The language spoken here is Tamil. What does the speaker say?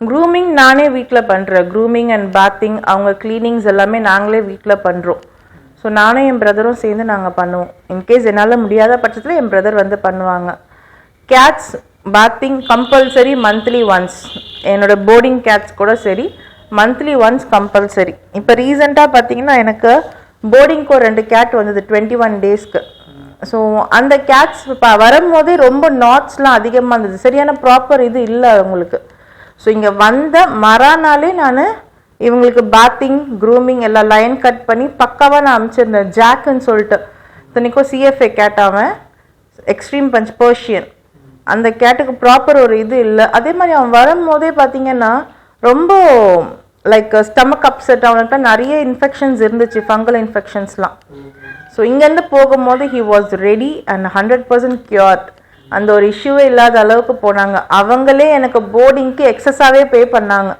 க்ரூமிங் நானே வீட்டில் பண்ணுறேன். க்ரூமிங் அண்ட் பாத்திங், அவங்க க்ளீனிங்ஸ் எல்லாமே நாங்களே வீட்டில் பண்ணுறோம். ஸோ நானும் என் பிரதரும் சேர்ந்து நாங்கள் பண்ணுவோம். இன்கேஸ் என்னால் முடியாத பட்சத்தில் என் பிரதர் வந்து பண்ணுவாங்க. Cats bathing compulsory monthly once. என்னோட போர்டிங் கேட்ஸ் கூட சரி மந்த்லி ஒன்ஸ் கம்பல்சரி. இப்போ ரீசெண்டாக பார்த்தீங்கன்னா எனக்கு போர்டிங்க்கு ஒரு 2 கேட் வந்தது 21 டேஸ்க்கு. ஸோ அந்த கேட்ஸ் இப்போ வரும்போதே ரொம்ப நாட்ஸ்லாம் அதிகமாக இருந்தது. சரியான ப்ராப்பர் இது இல்லை அவங்களுக்கு. ஸோ இங்கே வந்த மறானாலே நான் இவங்களுக்கு பாத்திங் க்ரூமிங் எல்லாம் லைன் கட் பண்ணி பக்காவாக நான் அனுப்பிச்சிருந்தேன். ஜாக்குன்னு சொல்லிட்டு இத்தனைக்கும் சிஎஃப்ஏ கேட் அவன், எக்ஸ்ட்ரீம் பஞ்ச் பர்ஷியன். அந்த கேட்டுக்கு ப்ராப்பர் ஒரு இது இல்லை. அதே மாதிரி அவன் வரும்போதே பார்த்தீங்கன்னா ரொம்ப லைக் ஸ்டமக் அப்செட், அவனுக்கு நிறைய இன்ஃபெக்ஷன்ஸ் இருந்துச்சு, ஃபங்கல் இன்ஃபெக்ஷன்ஸ்லாம். ஸோ இங்கேருந்து போகும்போது he was ready and 100% cured. அந்த ஒரு இஷ்யூவே இல்லாத அளவுக்கு போனாங்க. அவங்களே எனக்கு போர்டிங்க்கு எக்ஸஸாகவே பே பண்ணாங்க.